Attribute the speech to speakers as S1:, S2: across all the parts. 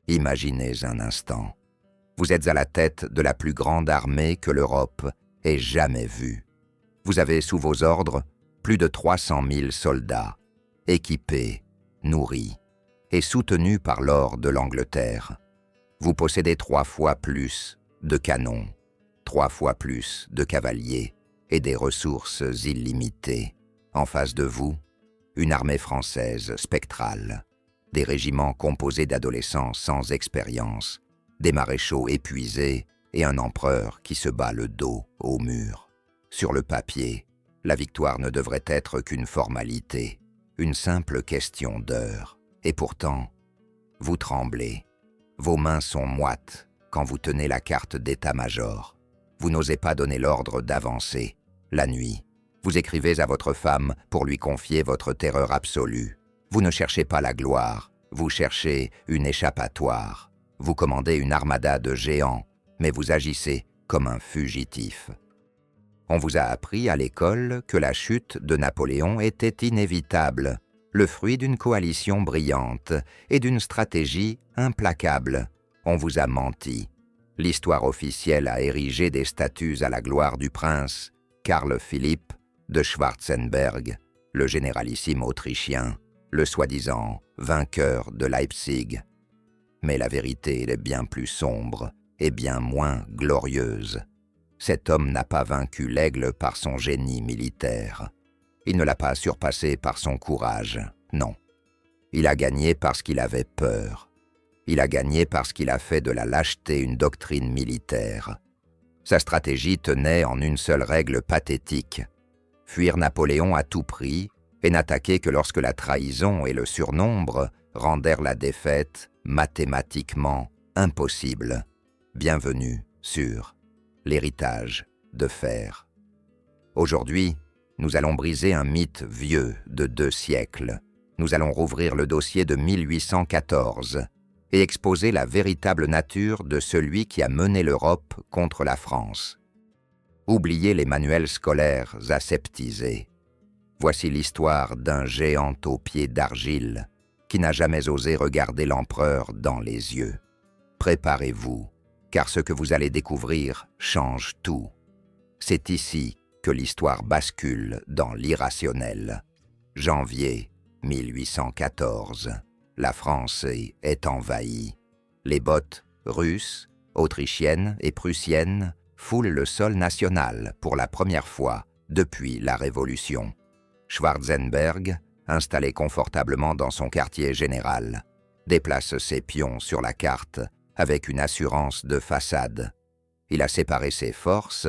S1: Imaginez un instant. Vous êtes à la tête de la plus grande armée que l'Europe ait jamais vue. Vous avez sous vos ordres plus de 300 000 soldats, équipés, nourris et soutenus par l'or de l'Angleterre. Vous possédez 3 fois plus de canons, 3 fois plus de cavaliers et des ressources illimitées. En face de vous, une armée française spectrale, des régiments composés d'adolescents sans expérience, des maréchaux épuisés et un empereur qui se bat le dos au mur. Sur le papier, la victoire ne devrait être qu'une formalité, une simple question d'heure. Et pourtant, vous tremblez. Vos mains sont moites quand vous tenez la carte d'état-major. Vous n'osez pas donner l'ordre d'avancer. La nuit, vous écrivez à votre femme pour lui confier votre terreur absolue. Vous ne cherchez pas la gloire, vous cherchez une échappatoire. Vous commandez une armada de géants, mais vous agissez comme un fugitif. On vous a appris à l'école que la chute de Napoléon était inévitable, le fruit d'une coalition brillante et d'une stratégie implacable. On vous a menti. L'histoire officielle a érigé des statues à la gloire du prince Karl Philipp de Schwarzenberg, le généralissime autrichien, le soi-disant vainqueur de Leipzig. Mais la vérité est bien plus sombre et bien moins glorieuse. Cet homme n'a pas vaincu l'aigle par son génie militaire. Il ne l'a pas surpassé par son courage, non. Il a gagné parce qu'il avait peur. Il a gagné parce qu'il a fait de la lâcheté une doctrine militaire. Sa stratégie tenait en une seule règle pathétique: fuir Napoléon à tout prix et n'attaquer que lorsque la trahison et le surnombre rendèrent la défaite mathématiquement impossible. Bienvenue sur l'héritage de fer. Aujourd'hui, nous allons briser un mythe vieux de 2 siècles. Nous allons rouvrir le dossier de 1814 et exposer la véritable nature de celui qui a mené l'Europe contre la France. Oubliez les manuels scolaires aseptisés. Voici l'histoire d'un géant aux pieds d'argile qui n'a jamais osé regarder l'empereur dans les yeux. Préparez-vous, car ce que vous allez découvrir change tout. C'est ici que l'histoire bascule dans l'irrationnel. Janvier 1814. La France est envahie. Les bottes russes, autrichiennes et prussiennes foulent le sol national pour la première fois depuis la Révolution. Schwarzenberg, installé confortablement dans son quartier général, déplace ses pions sur la carte avec une assurance de façade. Il a séparé ses forces,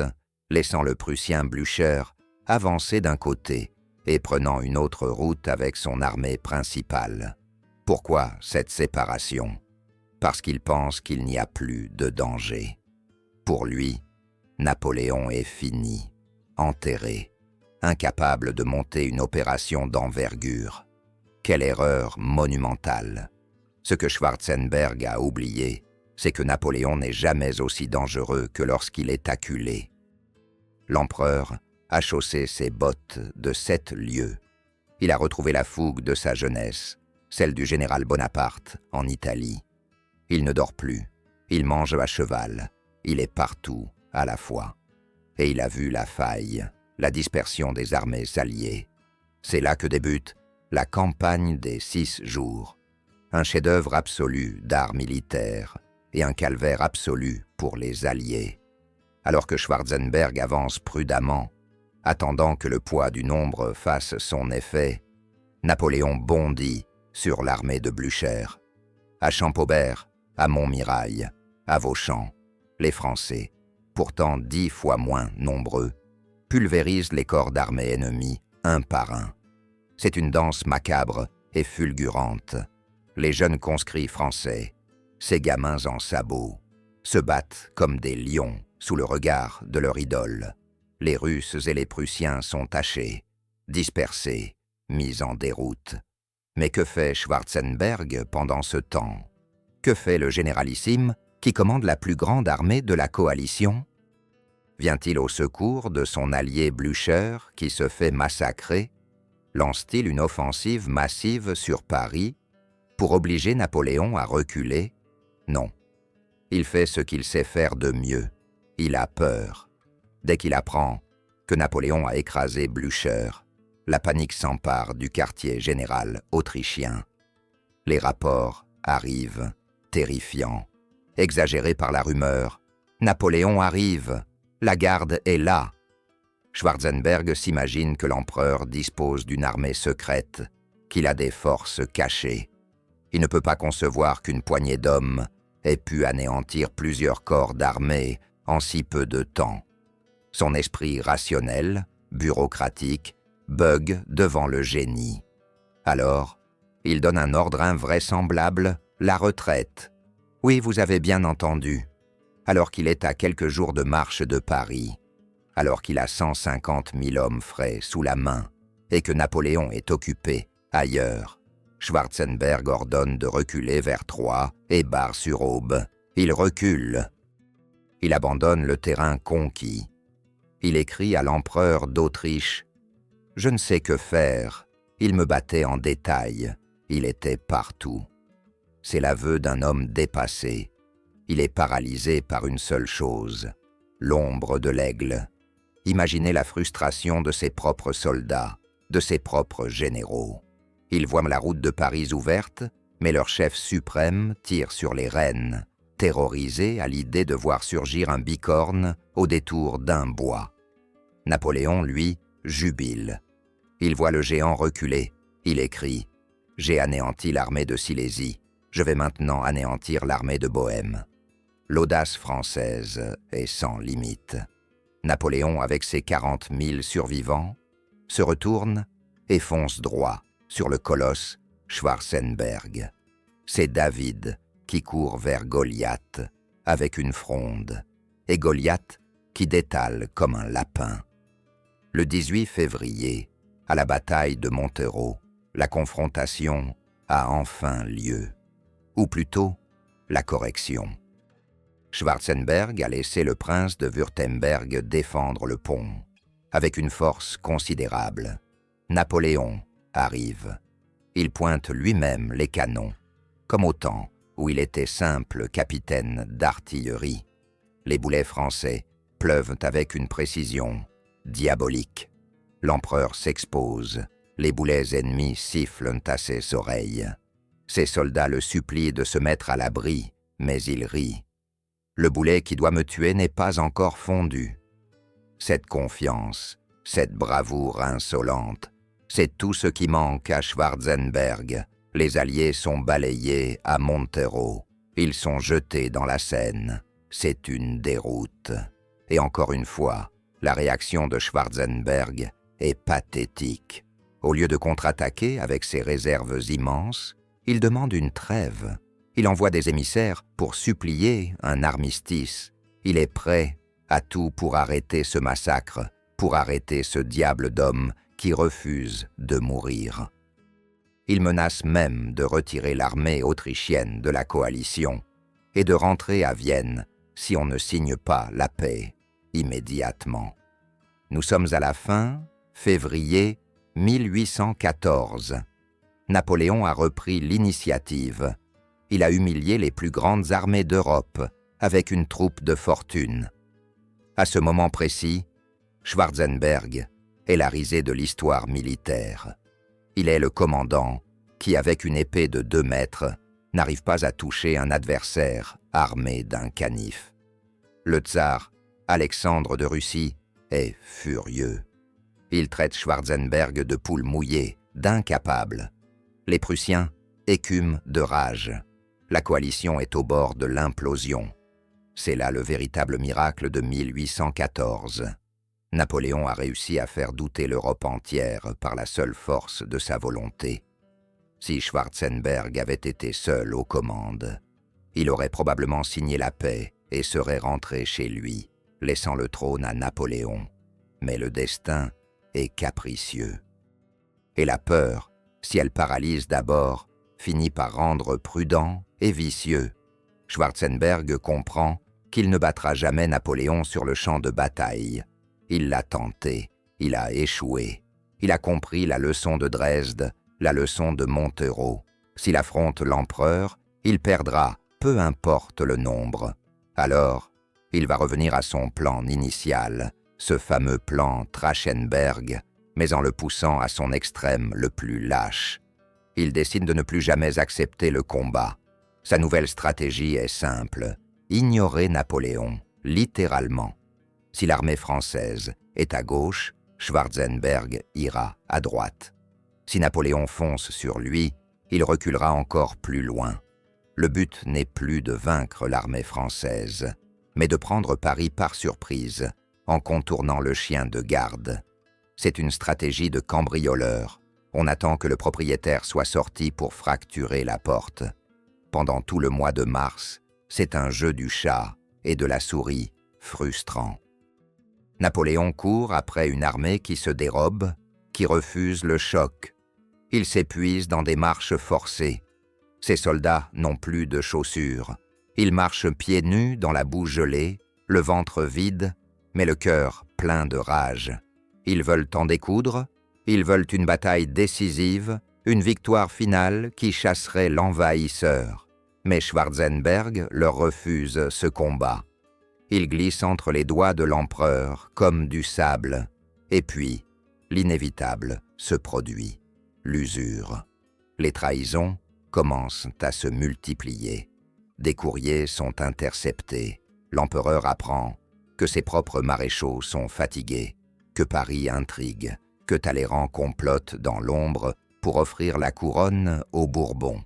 S1: laissant le Prussien Blücher avancer d'un côté et prenant une autre route avec son armée principale. Pourquoi cette séparation? Parce qu'il pense qu'il n'y a plus de danger. Pour lui, Napoléon est fini, enterré, incapable de monter une opération d'envergure. Quelle erreur monumentale! Ce que Schwarzenberg a oublié, c'est que Napoléon n'est jamais aussi dangereux que lorsqu'il est acculé. L'empereur a chaussé ses bottes de 7 lieues. Il a retrouvé la fougue de sa jeunesse, celle du général Bonaparte en Italie. Il ne dort plus, il mange à cheval, il est partout à la fois. Et il a vu la faille, la dispersion des armées alliées. C'est là que débute la campagne des 6 jours, un chef-d'œuvre absolu d'art militaire et un calvaire absolu pour les Alliés. Alors que Schwarzenberg avance prudemment, attendant que le poids du nombre fasse son effet, Napoléon bondit sur l'armée de Blücher. À Champaubert, à Montmirail, à Vauchamp, les Français, pourtant 10 fois moins nombreux, pulvérisent les corps d'armée ennemis un par un. C'est une danse macabre et fulgurante. Les jeunes conscrits français, ces gamins en sabots, se battent comme des lions sous le regard de leur idole. Les Russes et les Prussiens sont tachés, dispersés, mis en déroute. Mais que fait Schwarzenberg pendant ce temps? Que fait le généralissime qui commande la plus grande armée de la coalition? Vient-il au secours de son allié Blücher qui se fait massacrer? Lance-t-il une offensive massive sur Paris pour obliger Napoléon à reculer? Non. Il fait ce qu'il sait faire de mieux. Il a peur. Dès qu'il apprend que Napoléon a écrasé Blücher, la panique s'empare du quartier général autrichien. Les rapports arrivent, terrifiants, exagérés par la rumeur. Napoléon arrive, la garde est là. Schwarzenberg s'imagine que l'empereur dispose d'une armée secrète, qu'il a des forces cachées. Il ne peut pas concevoir qu'une poignée d'hommes ait pu anéantir plusieurs corps d'armée en si peu de temps. Son esprit rationnel, bureaucratique, bug devant le génie. Alors, il donne un ordre invraisemblable, la retraite. Oui, vous avez bien entendu. Alors qu'il est à quelques jours de marche de Paris, alors qu'il a 150 000 hommes frais sous la main et que Napoléon est occupé ailleurs, Schwarzenberg ordonne de reculer vers Troyes et Bar-sur-Aube. Il recule. Il abandonne le terrain conquis. Il écrit à l'empereur d'Autriche « Je ne sais que faire. Il me battait en détail. Il était partout. » C'est l'aveu d'un homme dépassé. Il est paralysé par une seule chose, l'ombre de l'aigle. Imaginez la frustration de ses propres soldats, de ses propres généraux. Ils voient la route de Paris ouverte, mais leur chef suprême tire sur les rênes, terrorisé à l'idée de voir surgir un bicorne au détour d'un bois. Napoléon, lui, jubile. Il voit le géant reculer. Il écrit « J'ai anéanti l'armée de Silésie. Je vais maintenant anéantir l'armée de Bohême. » L'audace française est sans limite. Napoléon, avec ses 40 000 survivants, se retourne et fonce droit sur le colosse Schwarzenberg. C'est David qui court vers Goliath avec une fronde, et Goliath qui détale comme un lapin. Le 18 février, à la bataille de Montereau, la confrontation a enfin lieu, ou plutôt la correction. Schwarzenberg a laissé le prince de Wurtemberg défendre le pont, avec une force considérable. Napoléon arrive. Il pointe lui-même les canons, comme au temps où il était simple capitaine d'artillerie. Les boulets français pleuvent avec une précision diabolique. L'empereur s'expose, les boulets ennemis sifflent à ses oreilles. Ses soldats le supplient de se mettre à l'abri, mais il rit. Le boulet qui doit me tuer n'est pas encore fondu. Cette confiance, cette bravoure insolente, c'est tout ce qui manque à Schwarzenberg. Les Alliés sont balayés à Montereau. Ils sont jetés dans la Seine. C'est une déroute. Et encore une fois, la réaction de Schwarzenberg est pathétique. Au lieu de contre-attaquer avec ses réserves immenses, il demande une trêve. Il envoie des émissaires pour supplier un armistice. Il est prêt à tout pour arrêter ce massacre, pour arrêter ce diable d'homme qui refuse de mourir. Il menace même de retirer l'armée autrichienne de la coalition et de rentrer à Vienne si on ne signe pas la paix immédiatement. Nous sommes à la fin février 1814. Napoléon a repris l'initiative. Il a humilié les plus grandes armées d'Europe avec une troupe de fortune. À ce moment précis, Schwarzenberg est la risée de l'histoire militaire. Il est le commandant qui, avec une épée de 2 mètres, n'arrive pas à toucher un adversaire armé d'un canif. Le tsar Alexandre de Russie est furieux. Il traite Schwarzenberg de poule mouillée, d'incapable. Les Prussiens écument de rage. La coalition est au bord de l'implosion. C'est là le véritable miracle de 1814. Napoléon a réussi à faire douter l'Europe entière par la seule force de sa volonté. Si Schwarzenberg avait été seul aux commandes, il aurait probablement signé la paix et serait rentré chez lui, laissant le trône à Napoléon. Mais le destin est capricieux. Et la peur, si elle paralyse d'abord, finit par rendre prudent et vicieux. Schwarzenberg comprend qu'il ne battra jamais Napoléon sur le champ de bataille. Il l'a tenté, il a échoué. Il a compris la leçon de Dresde, la leçon de Montereau. S'il affronte l'empereur, il perdra, peu importe le nombre. Alors, il va revenir à son plan initial, ce fameux plan Trachenberg, mais en le poussant à son extrême le plus lâche. Il décide de ne plus jamais accepter le combat. Sa nouvelle stratégie est simple, ignorer Napoléon, littéralement. Si l'armée française est à gauche, Schwarzenberg ira à droite. Si Napoléon fonce sur lui, il reculera encore plus loin. Le but n'est plus de vaincre l'armée française, mais de prendre Paris par surprise, en contournant le chien de garde. C'est une stratégie de cambrioleur. On attend que le propriétaire soit sorti pour fracturer la porte. Pendant tout le mois de mars, c'est un jeu du chat et de la souris frustrant. Napoléon court après une armée qui se dérobe, qui refuse le choc. Il s'épuise dans des marches forcées. Ses soldats n'ont plus de chaussures. Ils marchent pieds nus dans la boue gelée, le ventre vide, mais le cœur plein de rage. Ils veulent en découdre, ils veulent une bataille décisive, une victoire finale qui chasserait l'envahisseur. Mais Schwarzenberg leur refuse ce combat. Il glisse entre les doigts de l'empereur comme du sable. Et puis, l'inévitable se produit, l'usure. Les trahisons commencent à se multiplier. Des courriers sont interceptés. L'empereur apprend que ses propres maréchaux sont fatigués, que Paris intrigue, que Talleyrand complote dans l'ombre pour offrir la couronne aux Bourbons.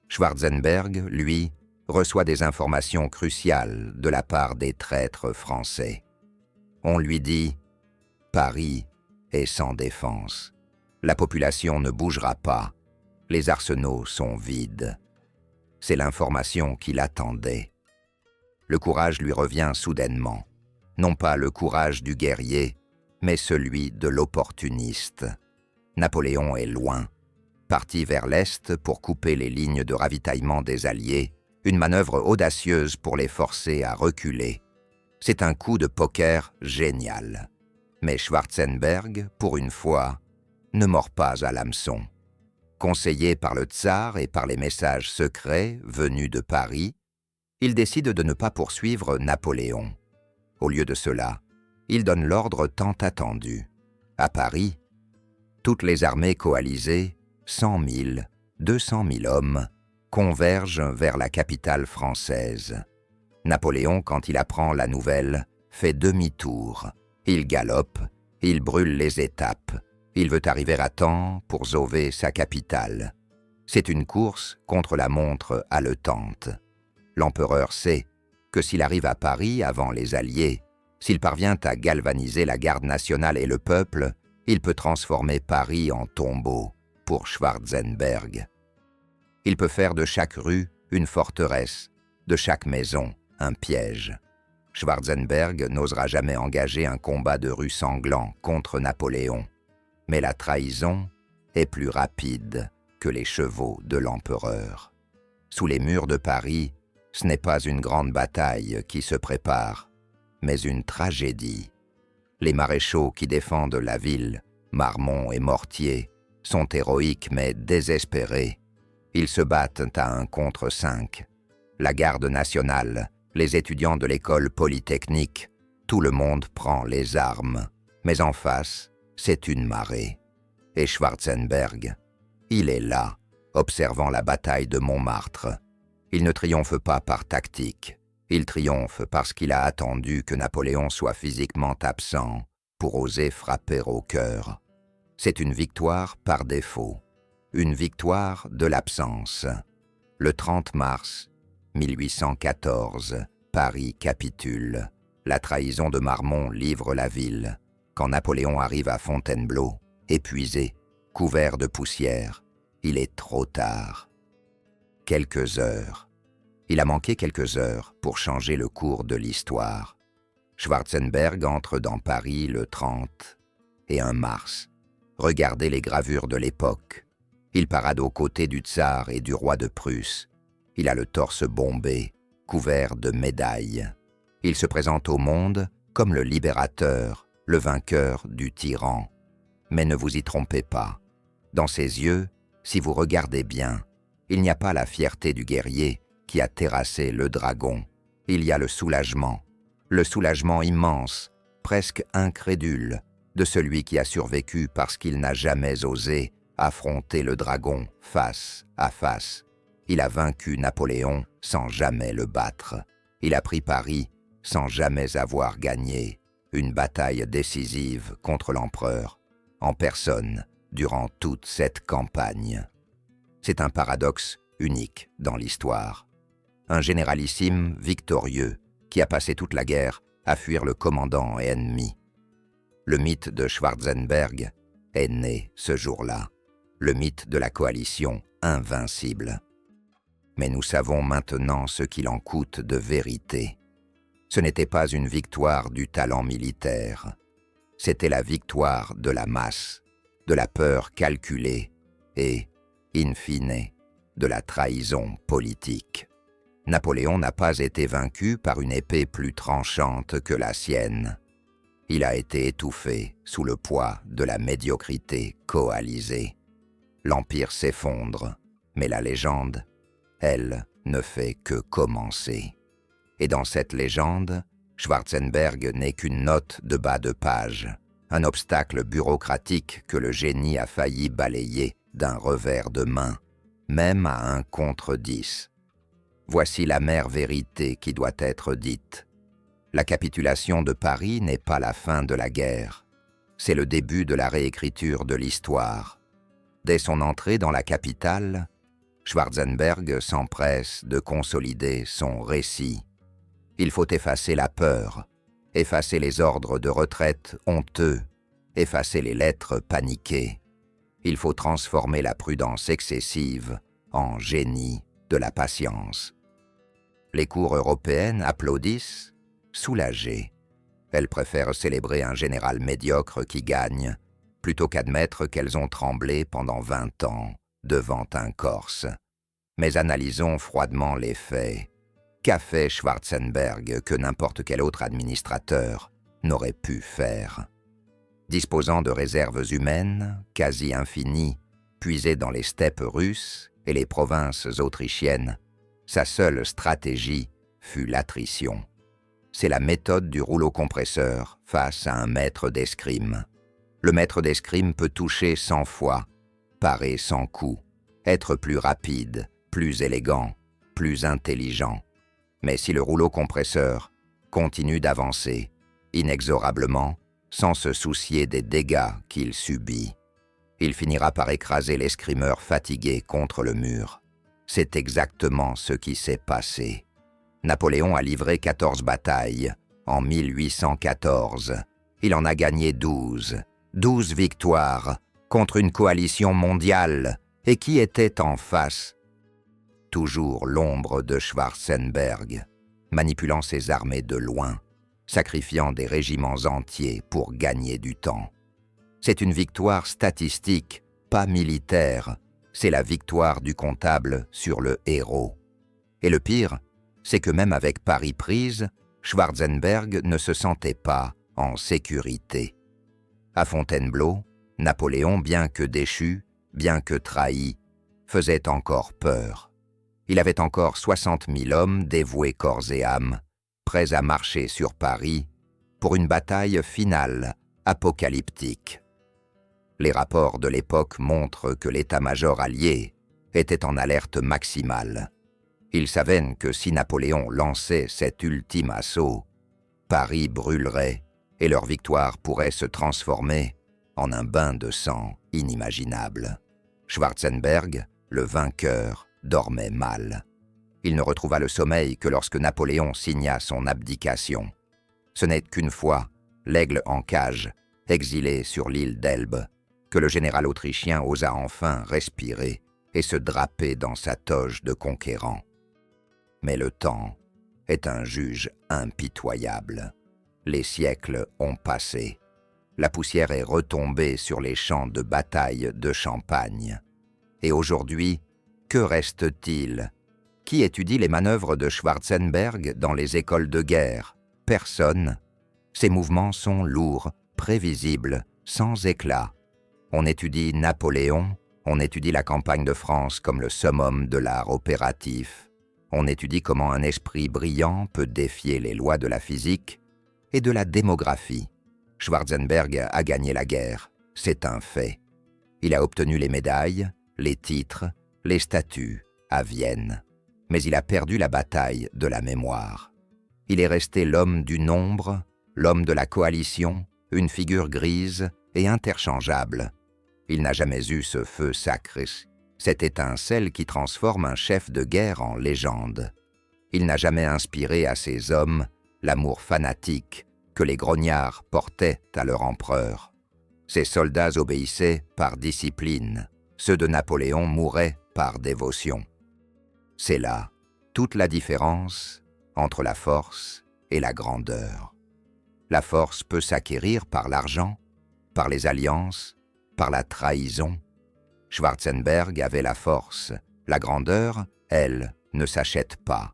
S1: Schwarzenberg, lui, reçoit des informations cruciales de la part des traîtres français. On lui dit « Paris est sans défense. La population ne bougera pas. Les arsenaux sont vides. » C'est l'information qu'il attendait. Le courage lui revient soudainement. Non pas le courage du guerrier, mais celui de l'opportuniste. Napoléon est loin. Parti vers l'Est pour couper les lignes de ravitaillement des Alliés, une manœuvre audacieuse pour les forcer à reculer. C'est un coup de poker génial. Mais Schwarzenberg, pour une fois, ne mord pas à l'hameçon. Conseillé par le tsar et par les messages secrets venus de Paris, il décide de ne pas poursuivre Napoléon. Au lieu de cela, il donne l'ordre tant attendu. À Paris, toutes les armées coalisées, 100 000, 200 000 hommes, convergent vers la capitale française. Napoléon, quand il apprend la nouvelle, fait demi-tour. Il galope, il brûle les étapes. Il veut arriver à temps pour sauver sa capitale. C'est une course contre la montre haletante. L'empereur sait que s'il arrive à Paris avant les Alliés, s'il parvient à galvaniser la garde nationale et le peuple, il peut transformer Paris en tombeau pour Schwarzenberg. Il peut faire de chaque rue une forteresse, de chaque maison un piège. Schwarzenberg n'osera jamais engager un combat de rue sanglant contre Napoléon. Mais la trahison est plus rapide que les chevaux de l'empereur. Sous les murs de Paris, ce n'est pas une grande bataille qui se prépare, mais une tragédie. Les maréchaux qui défendent la ville, Marmont et Mortier, sont héroïques mais désespérés. Ils se battent à 1 contre 5. La garde nationale, les étudiants de l'école polytechnique, tout le monde prend les armes. Mais en face, c'est une marée. Et Schwarzenberg, il est là, observant la bataille de Montmartre. Il ne triomphe pas par tactique. Il triomphe parce qu'il a attendu que Napoléon soit physiquement absent pour oser frapper au cœur. C'est une victoire par défaut, une victoire de l'absence. Le 30 mars 1814, Paris capitule. La trahison de Marmont livre la ville. Quand Napoléon arrive à Fontainebleau, épuisé, couvert de poussière, il est trop tard. Quelques heures. Il a manqué quelques heures pour changer le cours de l'histoire. Schwarzenberg entre dans Paris le 30 et 1 mars. Regardez les gravures de l'époque. Il parade aux côtés du tsar et du roi de Prusse. Il a le torse bombé, couvert de médailles. Il se présente au monde comme le libérateur, le vainqueur du tyran. Mais ne vous y trompez pas. Dans ses yeux, si vous regardez bien, il n'y a pas la fierté du guerrier, qui a terrassé le dragon. Il y a le soulagement immense, presque incrédule, de celui qui a survécu parce qu'il n'a jamais osé affronter le dragon face à face. Il a vaincu Napoléon sans jamais le battre. Il a pris Paris sans jamais avoir gagné une bataille décisive contre l'empereur, en personne, durant toute cette campagne. C'est un paradoxe unique dans l'histoire. Un généralissime victorieux qui a passé toute la guerre à fuir le commandant ennemi. Le mythe de Schwarzenberg est né ce jour-là, le mythe de la coalition invincible. Mais nous savons maintenant ce qu'il en coûte de vérité. Ce n'était pas une victoire du talent militaire, c'était la victoire de la masse, de la peur calculée et, in fine, de la trahison politique. Napoléon n'a pas été vaincu par une épée plus tranchante que la sienne. Il a été étouffé sous le poids de la médiocrité coalisée. L'Empire s'effondre, mais la légende, elle, ne fait que commencer. Et dans cette légende, Schwarzenberg n'est qu'une note de bas de page, un obstacle bureaucratique que le génie a failli balayer d'un revers de main, même à 1 contre 10. Voici l'amère vérité qui doit être dite. La capitulation de Paris n'est pas la fin de la guerre. C'est le début de la réécriture de l'histoire. Dès son entrée dans la capitale, Schwarzenberg s'empresse de consolider son récit. Il faut effacer la peur, effacer les ordres de retraite honteux, effacer les lettres paniquées. Il faut transformer la prudence excessive en génie de la patience. Les cours européennes applaudissent, soulagées. Elles préfèrent célébrer un général médiocre qui gagne, plutôt qu'admettre qu'elles ont tremblé pendant 20 ans devant un Corse. Mais analysons froidement les faits. Qu'a fait Schwarzenberg que n'importe quel autre administrateur n'aurait pu faire? Disposant de réserves humaines, quasi infinies, puisées dans les steppes russes et les provinces autrichiennes, sa seule stratégie fut l'attrition. C'est la méthode du rouleau compresseur face à un maître d'escrime. Le maître d'escrime peut toucher 100 fois, parer sans coup, être plus rapide, plus élégant, plus intelligent. Mais si le rouleau compresseur continue d'avancer, inexorablement, sans se soucier des dégâts qu'il subit, il finira par écraser l'escrimeur fatigué contre le mur. C'est exactement ce qui s'est passé. Napoléon a livré 14 batailles en 1814. Il en a gagné 12. 12 victoires contre une coalition mondiale. Et qui était en face? Toujours l'ombre de Schwarzenberg, manipulant ses armées de loin, sacrifiant des régiments entiers pour gagner du temps. C'est une victoire statistique, pas militaire. C'est la victoire du comptable sur le héros. Et le pire, c'est que même avec Paris prise, Schwarzenberg ne se sentait pas en sécurité. À Fontainebleau, Napoléon, bien que déchu, bien que trahi, faisait encore peur. Il avait encore 60 000 hommes dévoués corps et âme, prêts à marcher sur Paris pour une bataille finale, apocalyptique. Les rapports de l'époque montrent que l'état-major allié était en alerte maximale. Ils savaient que si Napoléon lançait cet ultime assaut, Paris brûlerait et leur victoire pourrait se transformer en un bain de sang inimaginable. Schwarzenberg, le vainqueur, dormait mal. Il ne retrouva le sommeil que lorsque Napoléon signa son abdication. Ce n'est qu'une fois, l'aigle en cage, exilé sur l'île d'Elbe, que le général autrichien osa enfin respirer et se draper dans sa toge de conquérant. Mais le temps est un juge impitoyable. Les siècles ont passé. La poussière est retombée sur les champs de bataille de Champagne. Et aujourd'hui, que reste-t-il? Qui étudie les manœuvres de Schwarzenberg dans les écoles de guerre? Personne. Ses mouvements sont lourds, prévisibles, sans éclat. On étudie Napoléon, on étudie la campagne de France comme le summum de l'art opératif. On étudie comment un esprit brillant peut défier les lois de la physique et de la démographie. Schwarzenberg a gagné la guerre, c'est un fait. Il a obtenu les médailles, les titres, les statues à Vienne. Mais il a perdu la bataille de la mémoire. Il est resté l'homme du nombre, l'homme de la coalition, une figure grise et interchangeable. Il n'a jamais eu ce feu sacré, cette étincelle qui transforme un chef de guerre en légende. Il n'a jamais inspiré à ses hommes l'amour fanatique que les grognards portaient à leur empereur. Ses soldats obéissaient par discipline, ceux de Napoléon mouraient par dévotion. C'est là toute la différence entre la force et la grandeur. La force peut s'acquérir par l'argent, par les alliances, par la trahison. Schwarzenberg avait la force. La grandeur, elle, ne s'achète pas.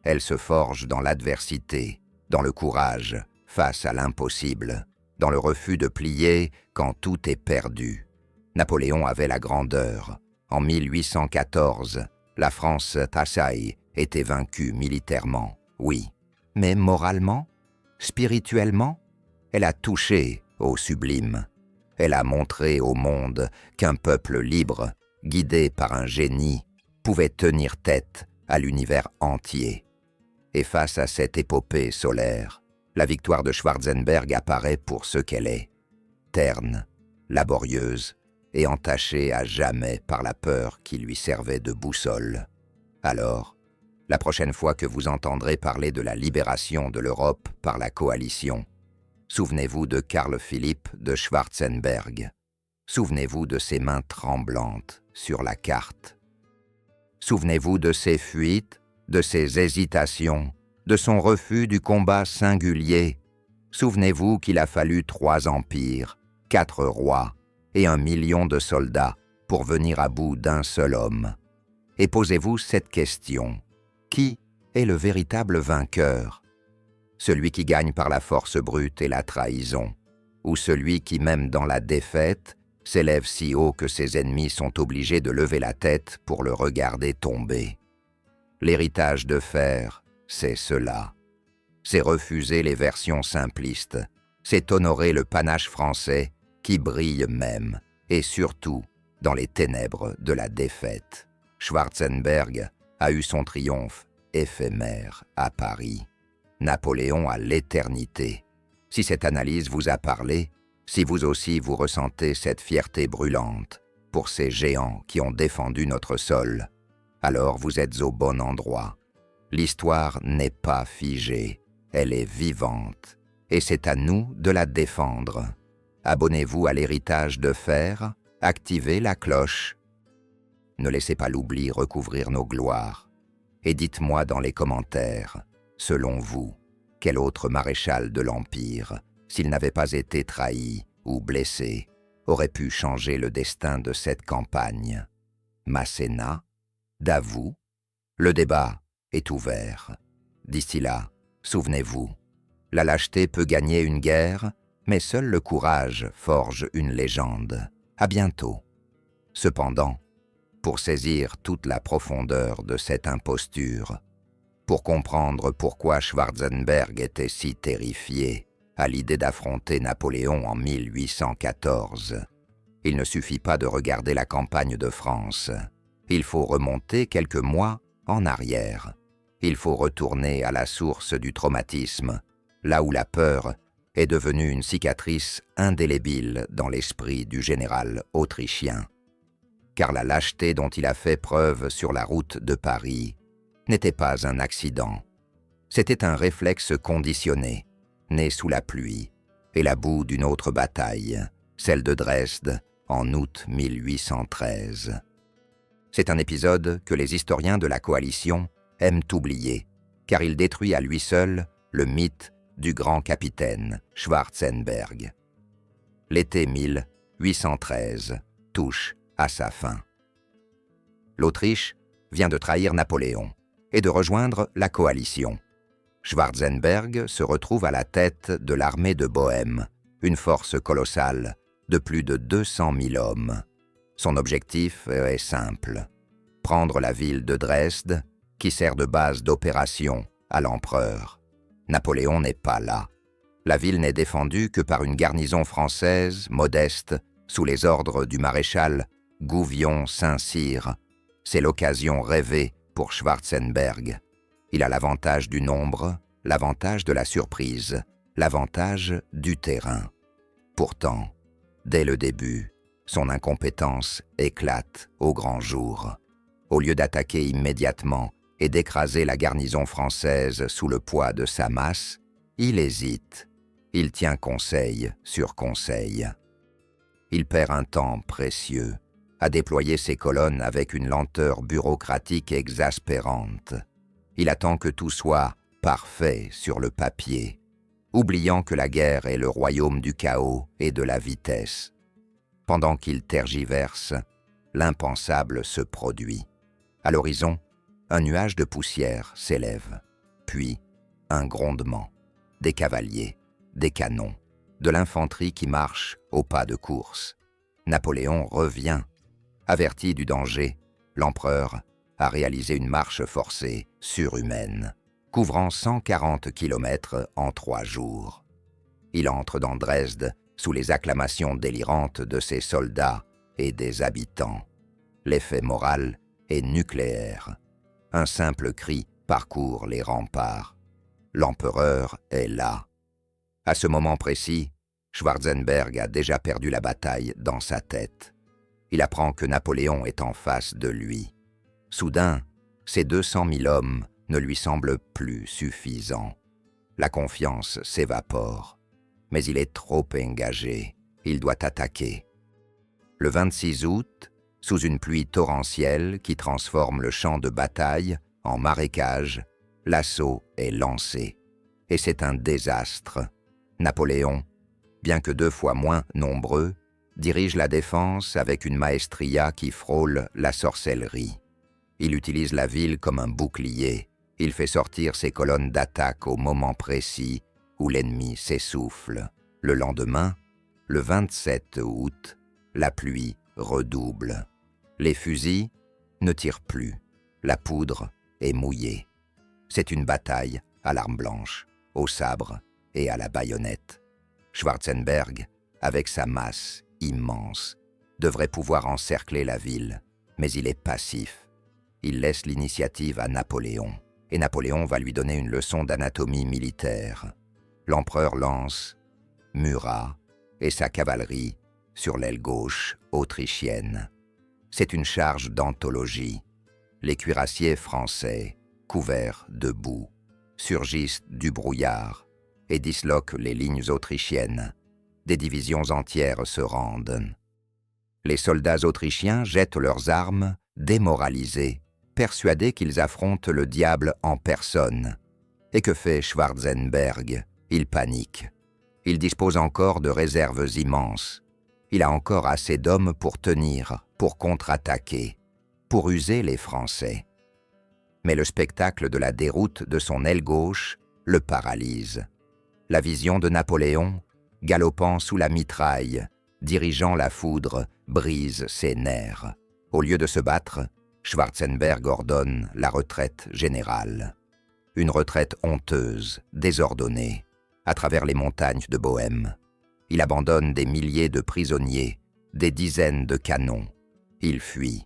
S1: Elle se forge dans l'adversité, dans le courage face à l'impossible, dans le refus de plier quand tout est perdu. Napoléon avait la grandeur. En 1814, la France Tassai était vaincue militairement, oui. Mais moralement, spirituellement, elle a touché au sublime. Elle a montré au monde qu'un peuple libre, guidé par un génie, pouvait tenir tête à l'univers entier. Et face à cette épopée solaire, la victoire de Schwarzenberg apparaît pour ce qu'elle est, terne, laborieuse et entachée à jamais par la peur qui lui servait de boussole. Alors, la prochaine fois que vous entendrez parler de la libération de l'Europe par la coalition, souvenez-vous de Carl Philipp de Schwarzenberg. Souvenez-vous de ses mains tremblantes sur la carte. Souvenez-vous de ses fuites, de ses hésitations, de son refus du combat singulier. Souvenez-vous qu'il a fallu 3 empires, 4 rois et 1 million de soldats pour venir à bout d'un seul homme. Et posez-vous cette question. Qui est le véritable vainqueur? Celui qui gagne par la force brute et la trahison, ou celui qui, même dans la défaite, s'élève si haut que ses ennemis sont obligés de lever la tête pour le regarder tomber? L'héritage de fer, c'est cela. C'est refuser les versions simplistes, c'est honorer le panache français qui brille même, et surtout, dans les ténèbres de la défaite. Schwarzenberg a eu son triomphe éphémère à Paris. Napoléon a l'éternité. Si cette analyse vous a parlé, si vous aussi vous ressentez cette fierté brûlante pour ces géants qui ont défendu notre sol, alors vous êtes au bon endroit. L'histoire n'est pas figée, elle est vivante, et c'est à nous de la défendre. Abonnez-vous à l'héritage de fer, activez la cloche. Ne laissez pas l'oubli recouvrir nos gloires. Et dites-moi dans les commentaires, selon vous, quel autre maréchal de l'Empire, s'il n'avait pas été trahi ou blessé, aurait pu changer le destin de cette campagne? Masséna? Davout? Le débat est ouvert. D'ici là, souvenez-vous, la lâcheté peut gagner une guerre, mais seul le courage forge une légende. À bientôt. Cependant, pour saisir toute la profondeur de cette imposture, pour comprendre pourquoi Schwarzenberg était si terrifié à l'idée d'affronter Napoléon en 1814, il ne suffit pas de regarder la campagne de France. Il faut remonter quelques mois en arrière. Il faut retourner à la source du traumatisme, là où la peur est devenue une cicatrice indélébile dans l'esprit du général autrichien. Car la lâcheté dont il a fait preuve sur la route de Paris n'était pas un accident. C'était un réflexe conditionné, né sous la pluie et la boue d'une autre bataille, celle de Dresde en août 1813. C'est un épisode que les historiens de la coalition aiment oublier, car il détruit à lui seul le mythe du grand capitaine Schwarzenberg. L'été 1813 touche à sa fin. L'Autriche vient de trahir Napoléon et de rejoindre la coalition. Schwarzenberg se retrouve à la tête de l'armée de Bohême, une force colossale de plus de 200 000 hommes. Son objectif est simple, prendre la ville de Dresde qui sert de base d'opération à l'empereur. Napoléon n'est pas là. La ville n'est défendue que par une garnison française, modeste, sous les ordres du maréchal Gouvion-Saint-Cyr. C'est l'occasion rêvée pour Schwarzenberg. Il a l'avantage du nombre, l'avantage de la surprise, l'avantage du terrain. Pourtant, dès le début, son incompétence éclate au grand jour. Au lieu d'attaquer immédiatement et d'écraser la garnison française sous le poids de sa masse, il hésite. Il tient conseil sur conseil. Il perd un temps précieux à déployer ses colonnes avec une lenteur bureaucratique exaspérante. Il attend que tout soit parfait sur le papier, oubliant que la guerre est le royaume du chaos et de la vitesse. Pendant qu'il tergiverse, l'impensable se produit. À l'horizon, un nuage de poussière s'élève, puis un grondement, des cavaliers, des canons, de l'infanterie qui marche au pas de course. Napoléon revient. Averti du danger, l'empereur a réalisé une marche forcée surhumaine, couvrant 140 kilomètres en 3 jours. Il entre dans Dresde sous les acclamations délirantes de ses soldats et des habitants. L'effet moral est nucléaire. Un simple cri parcourt les remparts. L'empereur est là. À ce moment précis, Schwarzenberg a déjà perdu la bataille dans sa tête. Il apprend que Napoléon est en face de lui. Soudain, ces 200 000 hommes ne lui semblent plus suffisants. La confiance s'évapore. Mais il est trop engagé. Il doit attaquer. Le 26 août, sous une pluie torrentielle qui transforme le champ de bataille en marécage, l'assaut est lancé. Et c'est un désastre. Napoléon, bien que 2 fois moins nombreux, dirige la défense avec une maestria qui frôle la sorcellerie. Il utilise la ville comme un bouclier. Il fait sortir ses colonnes d'attaque au moment précis où l'ennemi s'essouffle. Le lendemain, le 27 août, la pluie redouble. Les fusils ne tirent plus. La poudre est mouillée. C'est une bataille à l'arme blanche, au sabre et à la baïonnette. Schwarzenberg, avec sa masse immense, devrait pouvoir encercler la ville, mais il est passif. Il laisse l'initiative à Napoléon, et Napoléon va lui donner une leçon d'anatomie militaire. L'empereur lance Murat et sa cavalerie sur l'aile gauche autrichienne. C'est une charge d'anthologie. Les cuirassiers français, couverts de boue, surgissent du brouillard et disloquent les lignes autrichiennes. Des divisions entières se rendent. Les soldats autrichiens jettent leurs armes, démoralisés, persuadés qu'ils affrontent le diable en personne. Et que fait Schwarzenberg? Il panique. Il dispose encore de réserves immenses. Il a encore assez d'hommes pour tenir, pour contre-attaquer, pour user les Français. Mais le spectacle de la déroute de son aile gauche le paralyse. La vision de Napoléon, galopant sous la mitraille, dirigeant la foudre, brise ses nerfs. Au lieu de se battre, Schwarzenberg ordonne la retraite générale. Une retraite honteuse, désordonnée, à travers les montagnes de Bohême. Il abandonne des milliers de prisonniers, des dizaines de canons. Il fuit.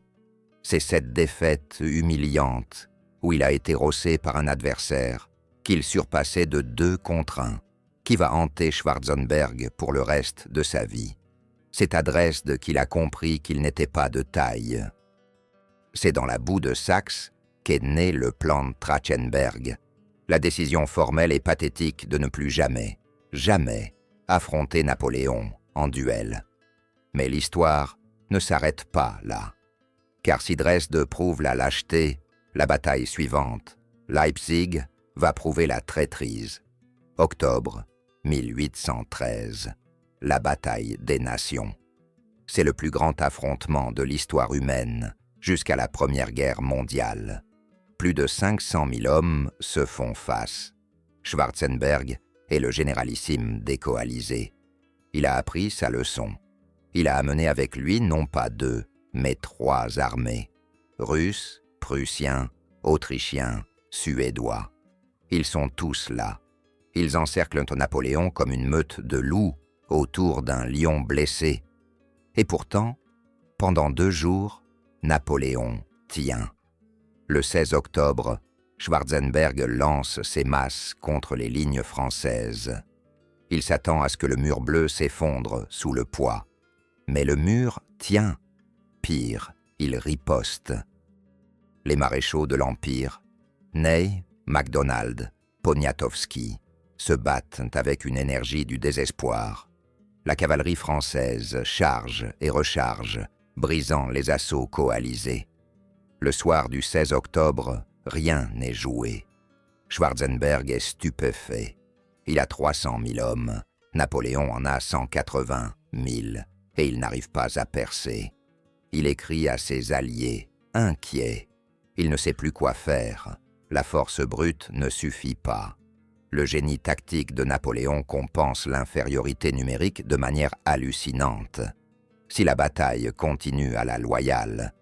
S1: C'est cette défaite humiliante, où il a été rossé par un adversaire, qu'il surpassait de 2 contre 1, qui va hanter Schwarzenberg pour le reste de sa vie. C'est à Dresde qu'il a compris qu'il n'était pas de taille. C'est dans la boue de Saxe qu'est né le plan de Trachenberg, la décision formelle et pathétique de ne plus jamais, jamais affronter Napoléon en duel. Mais l'histoire ne s'arrête pas là. Car si Dresde prouve la lâcheté, la bataille suivante, Leipzig, va prouver la traîtrise. Octobre 1813, la bataille des nations. C'est le plus grand affrontement de l'histoire humaine jusqu'à la Première Guerre mondiale. Plus de 500 000 hommes se font face. Schwarzenberg est le généralissime décoalisé. Il a appris sa leçon. Il a amené avec lui non pas 2, mais 3 armées. Russes, Prussiens, Autrichiens, Suédois. Ils sont tous là. Ils encerclent Napoléon comme une meute de loups autour d'un lion blessé. Et pourtant, pendant 2 jours, Napoléon tient. Le 16 octobre, Schwarzenberg lance ses masses contre les lignes françaises. Il s'attend à ce que le mur bleu s'effondre sous le poids. Mais le mur tient. Pire, il riposte. Les maréchaux de l'Empire, Ney, MacDonald, Poniatowski, se battent avec une énergie du désespoir. La cavalerie française charge et recharge, brisant les assauts coalisés. Le soir du 16 octobre, rien n'est joué. Schwarzenberg est stupéfait. Il a 300 000 hommes, Napoléon en a 180 000, et il n'arrive pas à percer. Il écrit à ses alliés, inquiet. Il ne sait plus quoi faire. La force brute ne suffit pas. Le génie tactique de Napoléon compense l'infériorité numérique de manière hallucinante. Si la bataille continue à la loyale,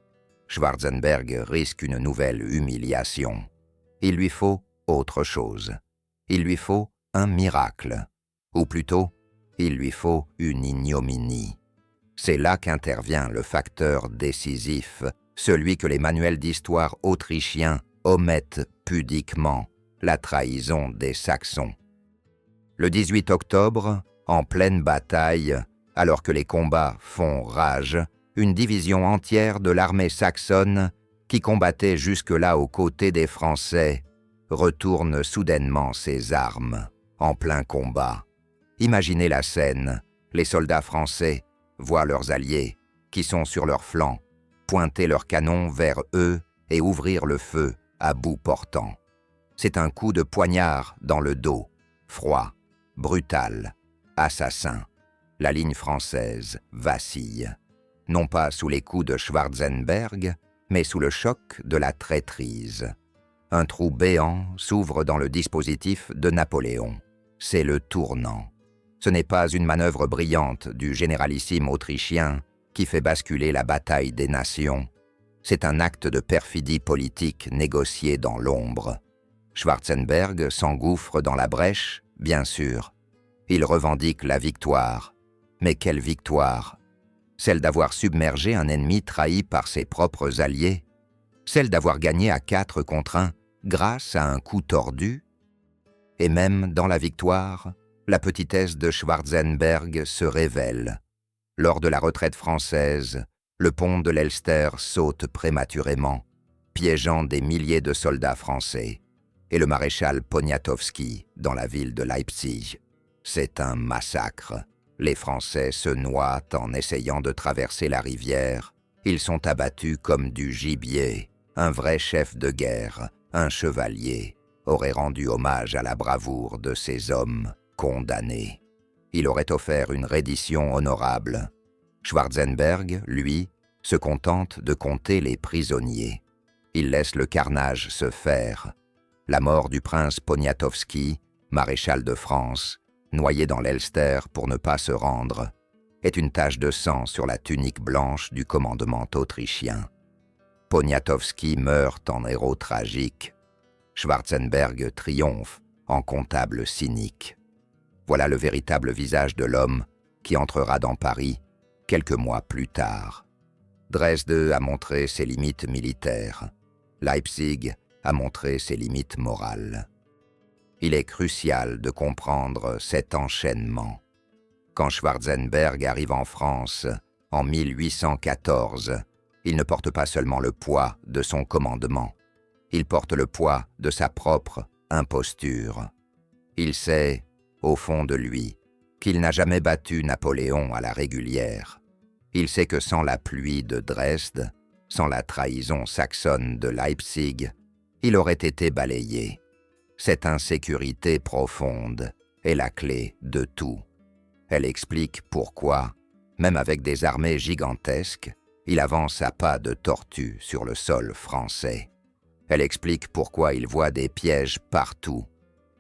S1: Schwarzenberg risque une nouvelle humiliation. Il lui faut autre chose. Il lui faut un miracle. Ou plutôt, il lui faut une ignominie. C'est là qu'intervient le facteur décisif, celui que les manuels d'histoire autrichiens omettent pudiquement, la trahison des Saxons. Le 18 octobre, en pleine bataille, alors que les combats font rage, une division entière de l'armée saxonne, qui combattait jusque-là aux côtés des Français, retourne soudainement ses armes, en plein combat. Imaginez la scène, les soldats français voient leurs alliés, qui sont sur leur flanc, pointer leurs canons vers eux et ouvrir le feu à bout portant. C'est un coup de poignard dans le dos, froid, brutal, assassin. La ligne française vacille, non pas sous les coups de Schwarzenberg, mais sous le choc de la traîtrise. Un trou béant s'ouvre dans le dispositif de Napoléon. C'est le tournant. Ce n'est pas une manœuvre brillante du généralissime autrichien qui fait basculer la bataille des nations. C'est un acte de perfidie politique négocié dans l'ombre. Schwarzenberg s'engouffre dans la brèche, bien sûr. Il revendique la victoire. Mais quelle victoire? Celle d'avoir submergé un ennemi trahi par ses propres alliés? Celle d'avoir gagné à 4 contre 1 grâce à un coup tordu? Et même dans la victoire, la petitesse de Schwarzenberg se révèle. Lors de la retraite française, le pont de l'Elster saute prématurément, piégeant des milliers de soldats français, et le maréchal Poniatowski dans la ville de Leipzig. C'est un massacre. Les Français se noient en essayant de traverser la rivière. Ils sont abattus comme du gibier. Un vrai chef de guerre, un chevalier, aurait rendu hommage à la bravoure de ces hommes condamnés. Il aurait offert une reddition honorable. Schwarzenberg, lui, se contente de compter les prisonniers. Il laisse le carnage se faire. La mort du prince Poniatowski, maréchal de France, noyé dans l'Elster pour ne pas se rendre, est une tache de sang sur la tunique blanche du commandement autrichien. Poniatowski meurt en héros tragique. Schwarzenberg triomphe en comptable cynique. Voilà le véritable visage de l'homme qui entrera dans Paris quelques mois plus tard. Dresde a montré ses limites militaires. Leipzig a montré ses limites morales. Il est crucial de comprendre cet enchaînement. Quand Schwarzenberg arrive en France en 1814, il ne porte pas seulement le poids de son commandement, il porte le poids de sa propre imposture. Il sait, au fond de lui, qu'il n'a jamais battu Napoléon à la régulière. Il sait que sans la pluie de Dresde, sans la trahison saxonne de Leipzig, il aurait été balayé. Cette insécurité profonde est la clé de tout. Elle explique pourquoi, même avec des armées gigantesques, il avance à pas de tortue sur le sol français. Elle explique pourquoi il voit des pièges partout.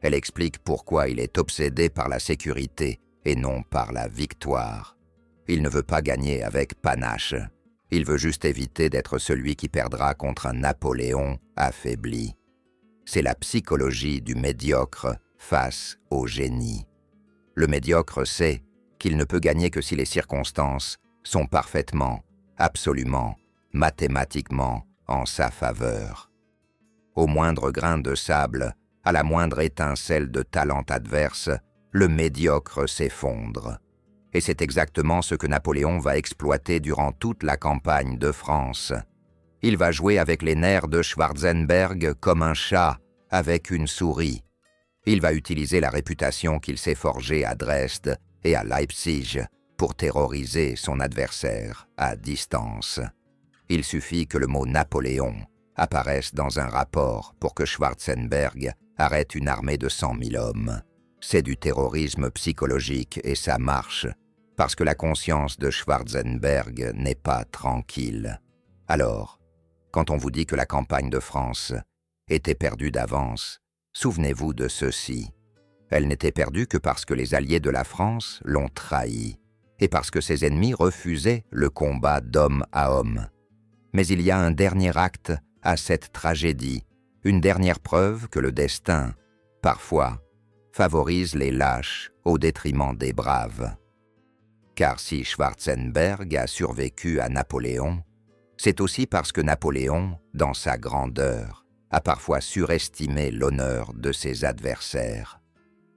S1: Elle explique pourquoi il est obsédé par la sécurité et non par la victoire. Il ne veut pas gagner avec panache. Il veut juste éviter d'être celui qui perdra contre un Napoléon affaibli. C'est la psychologie du médiocre face au génie. Le médiocre sait qu'il ne peut gagner que si les circonstances sont parfaitement, absolument, mathématiquement en sa faveur. Au moindre grain de sable, à la moindre étincelle de talent adverse, le médiocre s'effondre. Et c'est exactement ce que Napoléon va exploiter durant toute la campagne de France. Il va jouer avec les nerfs de Schwarzenberg comme un chat avec une souris. Il va utiliser la réputation qu'il s'est forgée à Dresde et à Leipzig pour terroriser son adversaire à distance. Il suffit que le mot Napoléon apparaisse dans un rapport pour que Schwarzenberg arrête une armée de 100 000 hommes. C'est du terrorisme psychologique et ça marche, parce que la conscience de Schwarzenberg n'est pas tranquille. Alors, quand on vous dit que la campagne de France était perdue d'avance, souvenez-vous de ceci. Elle n'était perdue que parce que les alliés de la France l'ont trahie, et parce que ses ennemis refusaient le combat d'homme à homme. Mais il y a un dernier acte à cette tragédie, une dernière preuve que le destin, parfois, favorise les lâches au détriment des braves. Car si Schwarzenberg a survécu à Napoléon, c'est aussi parce que Napoléon, dans sa grandeur, a parfois surestimé l'honneur de ses adversaires.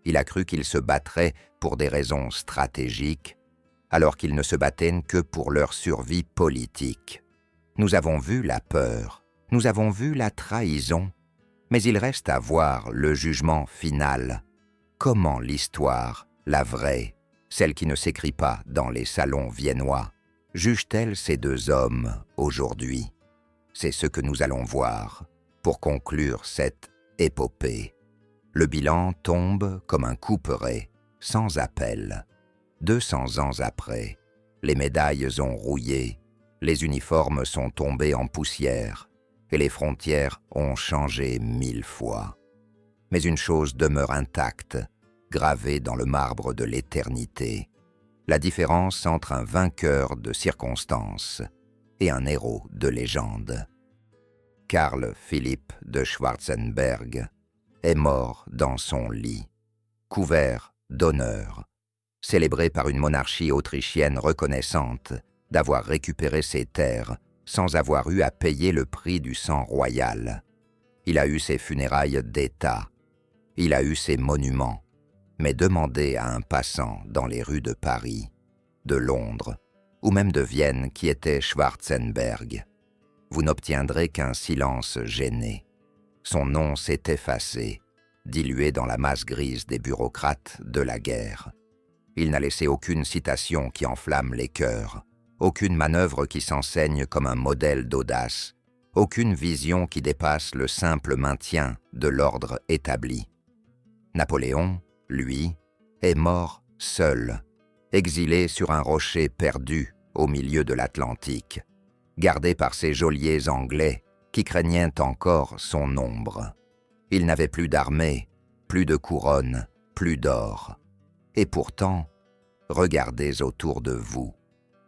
S1: Il a cru qu'il se battrait pour des raisons stratégiques, alors qu'ils ne se battaient que pour leur survie politique. Nous avons vu la peur, nous avons vu la trahison, mais il reste à voir le jugement final. Comment l'histoire, la vraie, celle qui ne s'écrit pas dans les salons viennois, juge-t-elle ces deux hommes aujourd'hui? C'est ce que nous allons voir pour conclure cette épopée. Le bilan tombe comme un couperet, sans appel. 200 ans après, les médailles ont rouillé, les uniformes sont tombés en poussière et les frontières ont changé 1000 fois. Mais une chose demeure intacte, gravée dans le marbre de l'éternité, la différence entre un vainqueur de circonstance et un héros de légende. Karl Philipp de Schwarzenberg est mort dans son lit, couvert d'honneur, célébré par une monarchie autrichienne reconnaissante d'avoir récupéré ses terres sans avoir eu à payer le prix du sang royal. Il a eu ses funérailles d'État, il a eu ses monuments, mais demandez à un passant dans les rues de Paris, de Londres ou même de Vienne qui était Schwarzenberg. Vous n'obtiendrez qu'un silence gêné. Son nom s'est effacé, dilué dans la masse grise des bureaucrates de la guerre. Il n'a laissé aucune citation qui enflamme les cœurs, aucune manœuvre qui s'enseigne comme un modèle d'audace, aucune vision qui dépasse le simple maintien de l'ordre établi. Napoléon, lui, est mort seul, exilé sur un rocher perdu au milieu de l'Atlantique, gardé par ses geôliers anglais qui craignaient encore son ombre. Il n'avait plus d'armée, plus de couronne, plus d'or. Et pourtant, regardez autour de vous.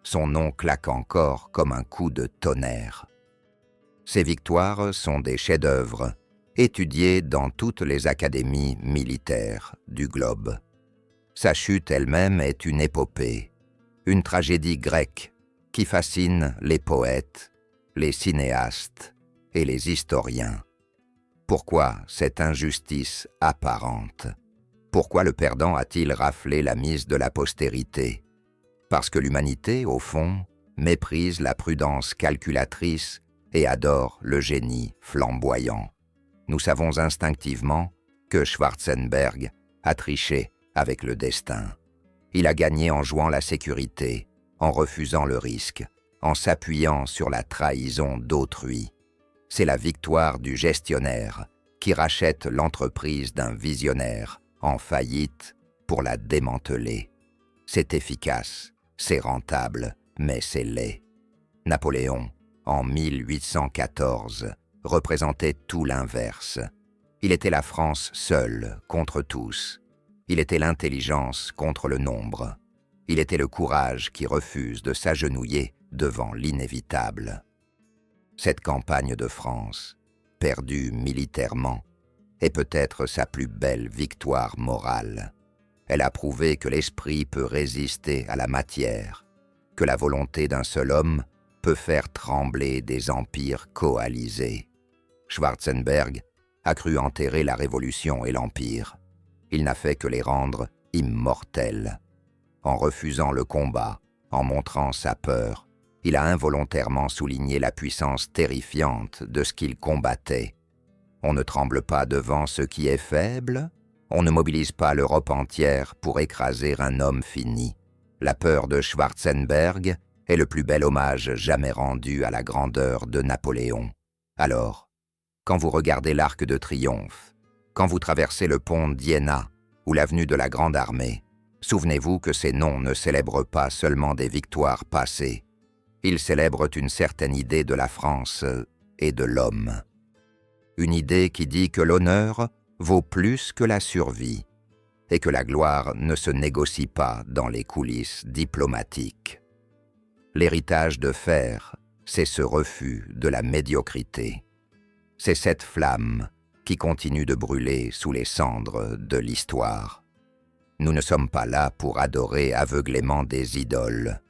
S1: Son nom claque encore comme un coup de tonnerre. Ses victoires sont des chefs-d'œuvre, étudiés dans toutes les académies militaires du globe. Sa chute elle-même est une épopée, une tragédie grecque qui fascine les poètes, les cinéastes et les historiens. Pourquoi cette injustice apparente? Pourquoi le perdant a-t-il raflé la mise de la postérité? Parce que l'humanité, au fond, méprise la prudence calculatrice et adore le génie flamboyant. Nous savons instinctivement que Schwarzenberg a triché avec le destin. Il a gagné en jouant la sécurité, en refusant le risque, en s'appuyant sur la trahison d'autrui. C'est la victoire du gestionnaire qui rachète l'entreprise d'un visionnaire en faillite pour la démanteler. C'est efficace, c'est rentable, mais c'est laid. Napoléon, en 1814, représentait tout l'inverse. Il était la France seule contre tous. Il était l'intelligence contre le nombre. Il était le courage qui refuse de s'agenouiller devant l'inévitable. Cette campagne de France, perdue militairement est peut-être sa plus belle victoire morale. Elle a prouvé que l'esprit peut résister à la matière, que la volonté d'un seul homme peut faire trembler des empires coalisés. Schwarzenberg a cru enterrer la Révolution et l'Empire. Il n'a fait que les rendre immortels. En refusant le combat, en montrant sa peur, il a involontairement souligné la puissance terrifiante de ce qu'il combattait. On ne tremble pas devant ce qui est faible, on ne mobilise pas l'Europe entière pour écraser un homme fini. La peur de Schwarzenberg est le plus bel hommage jamais rendu à la grandeur de Napoléon. Alors, quand vous regardez l'Arc de Triomphe, quand vous traversez le pont d'Iéna ou l'avenue de la Grande Armée, souvenez-vous que ces noms ne célèbrent pas seulement des victoires passées, ils célèbrent une certaine idée de la France et de l'homme. Une idée qui dit que l'honneur vaut plus que la survie et que la gloire ne se négocie pas dans les coulisses diplomatiques. L'héritage de fer, c'est ce refus de la médiocrité. C'est cette flamme qui continue de brûler sous les cendres de l'histoire. Nous ne sommes pas là pour adorer aveuglément des idoles,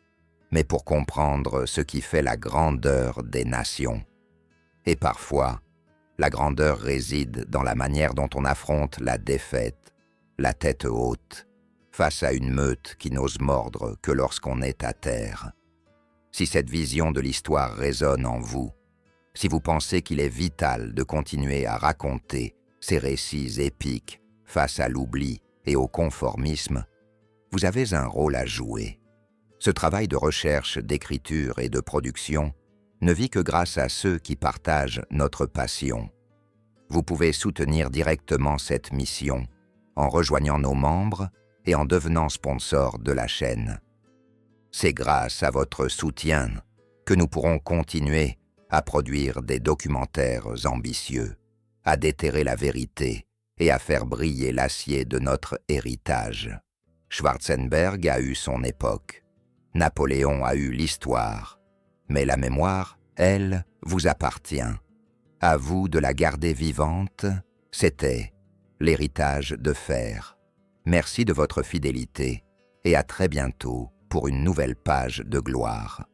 S1: mais pour comprendre ce qui fait la grandeur des nations. Et parfois, la grandeur réside dans la manière dont on affronte la défaite, la tête haute, face à une meute qui n'ose mordre que lorsqu'on est à terre. Si cette vision de l'histoire résonne en vous, si vous pensez qu'il est vital de continuer à raconter ces récits épiques face à l'oubli et au conformisme, vous avez un rôle à jouer. Ce travail de recherche, d'écriture et de production ne vit que grâce à ceux qui partagent notre passion. Vous pouvez soutenir directement cette mission en rejoignant nos membres et en devenant sponsor de la chaîne. C'est grâce à votre soutien que nous pourrons continuer à produire des documentaires ambitieux, à déterrer la vérité et à faire briller l'acier de notre héritage. Schwarzenberg a eu son époque, Napoléon a eu l'histoire, mais la mémoire, elle, vous appartient. À vous de la garder vivante, c'était l'héritage de fer. Merci de votre fidélité et à très bientôt pour une nouvelle page de gloire.